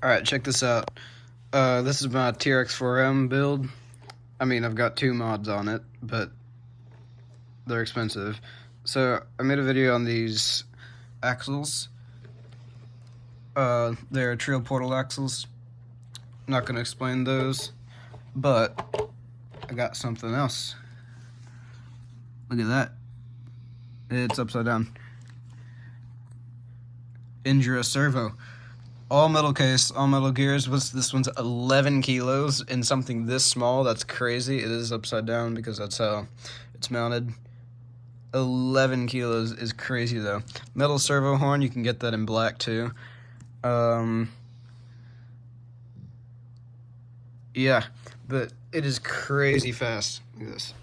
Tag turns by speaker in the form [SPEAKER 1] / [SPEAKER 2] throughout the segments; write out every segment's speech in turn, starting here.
[SPEAKER 1] Alright, check this out. This is my TRX4M build. I mean, I've got 2 mods on it, but they're expensive. So, I made a video on these axles. They're trail portal axles. I'm not gonna explain those, but I got something else. Look at that. It's upside down. Injora servo. All metal case, all metal gears. This one's 11 kilos in something this small. That's crazy. It is upside down because that's how it's mounted. 11 kilos is crazy though. Metal servo horn, you can get that in black too. Yeah, but it is crazy fast. Look at this.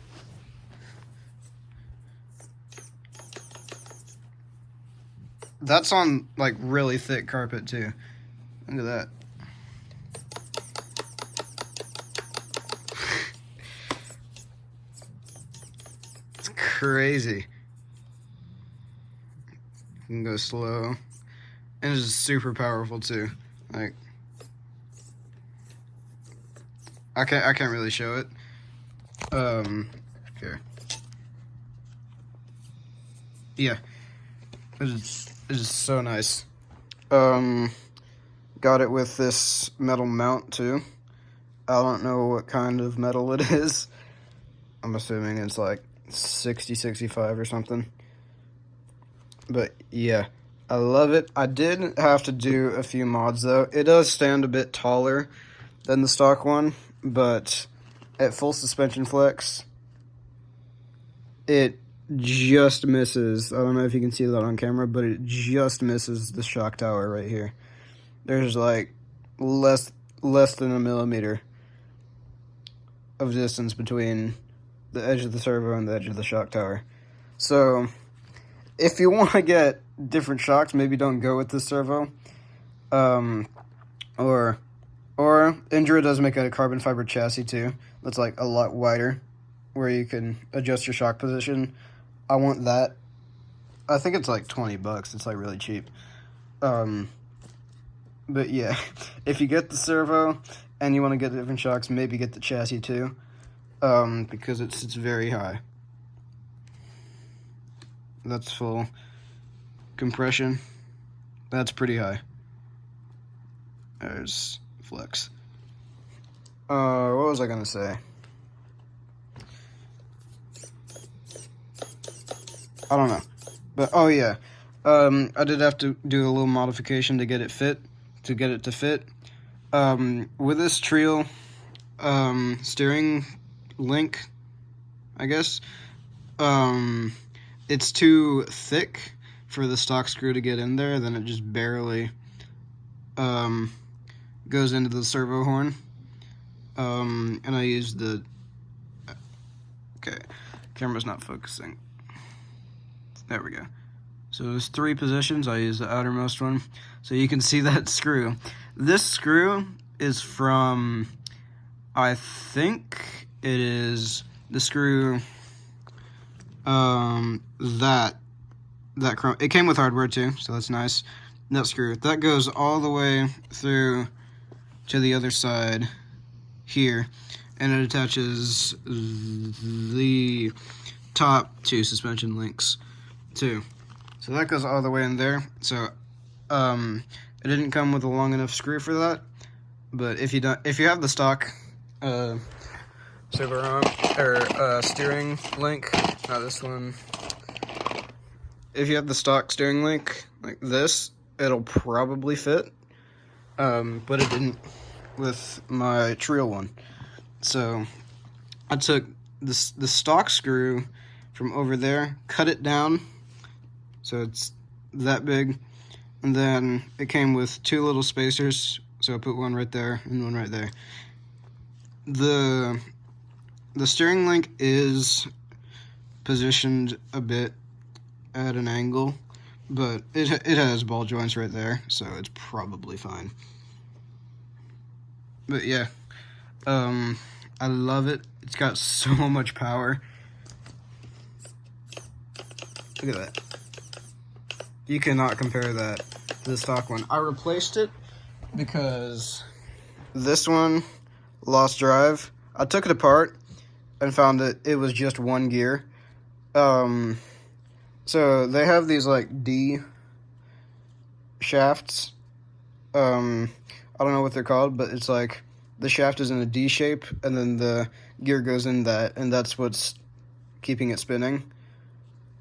[SPEAKER 1] That's on like really thick carpet too. Look at that. It's crazy. You can go slow. And it's super powerful too. Like I can't really show it. Here. Yeah. It is so nice. Got it with this metal mount too. I don't know what kind of metal it is. I'm assuming it's like 60, 65 or something. But yeah, I love it. I did have to do a few mods though. It does stand a bit taller than the stock one, but at full suspension flex, it just misses. I don't know if you can see that on camera, but it just misses the shock tower right here. There's like less than a millimeter of distance between the edge of the servo and the edge of the shock tower. So if you want to get different shocks, maybe don't go with this servo. Or Injora does make a carbon fiber chassis too. That's like a lot wider, where you can adjust your shock position. I want that. I think it's like $20. It's like really cheap. But yeah, if you get the servo and you want to get different shocks, maybe get the chassis too, because it's very high. That's full compression. That's pretty high. There's flex. What was I gonna say? I don't know, but oh yeah, I did have to do a little modification to get it to fit. With this trio steering link, I guess, it's too thick for the stock screw to get in there. Then it just barely goes into the servo horn. And I used the, okay, camera's not focusing. There we go. So there's 3 positions. I use the outermost one. So you can see that screw. This screw is from, I think it is the screw, that chrome. It came with hardware too, so that's nice. That screw, that goes all the way through to the other side here, and it attaches the top 2 suspension links too. So that goes all the way in there. So it didn't come with a long enough screw for that, but if you have the stock servo arm or steering link, not this one. If you have the stock steering link like this, it'll probably fit, but it didn't with my trio one. So I took the stock screw from over there, cut it down so it's that big, and then it came with 2 little spacers, so I put one right there and one right there. The steering link is positioned a bit at an angle, but it has ball joints right there, so it's probably fine. But yeah, I love it. It's got so much power. Look at that. You cannot compare that to the stock one. I replaced it because this one lost drive. I took it apart and found that it was just one gear. So they have these like D shafts. I don't know what they're called, but it's like the shaft is in a D shape and then the gear goes in that, and that's what's keeping it spinning.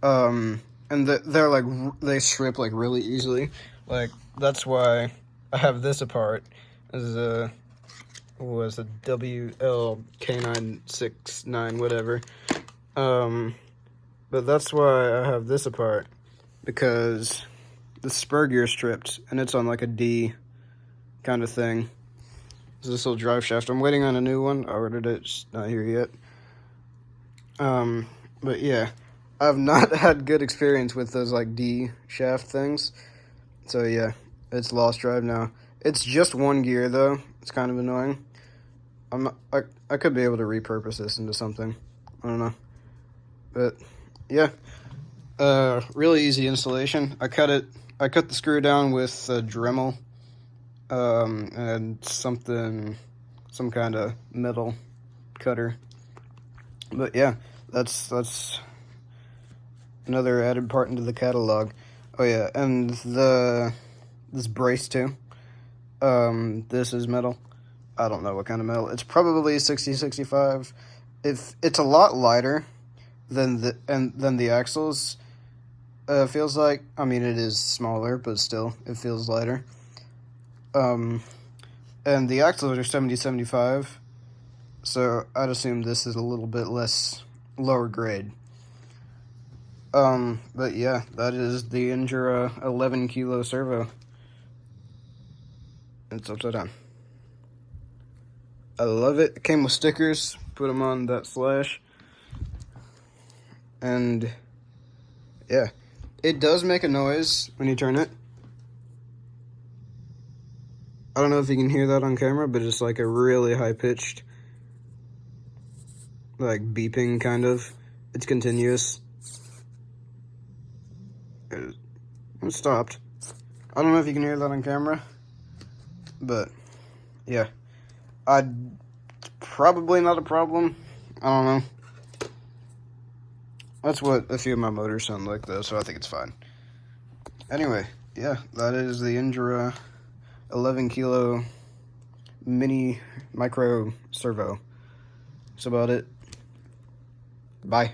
[SPEAKER 1] And they're like, they strip like really easily. Like, that's why I have this apart. This is a WLK969, whatever. But that's why I have this apart, because the spur gear stripped and it's on like a D kind of thing. This little drive shaft. I'm waiting on a new one. I ordered it, it's not here yet. But yeah, I've not had good experience with those like D shaft things. So yeah, it's lost drive now. It's just one gear though. It's kind of annoying. I could be able to repurpose this into something. I don't know. But yeah, really easy installation. I cut the screw down with a Dremel, and some kind of metal cutter. But yeah, that's another added part into the catalog. Oh yeah, and this brace too. This is metal. I don't know what kind of metal. It's probably 6065. It's a lot lighter than the axles. Feels like. I mean, it is smaller, but still, it feels lighter. And the axles are 7075, so I'd assume this is a little bit lower grade. But yeah, that is the Injora 11 kilo servo. It's upside down. I love it. It came with stickers. Put them on that slash. And yeah, it does make a noise when you turn it. I don't know if you can hear that on camera, but it's like a really high-pitched, like beeping kind of. It's continuous. It stopped. I don't know if you can hear that on camera, but yeah. Probably not a problem. I don't know. That's what a few of my motors sound like though, so I think it's fine. Anyway, yeah, that is the Injora 11 kilo mini micro servo. That's about it. Bye.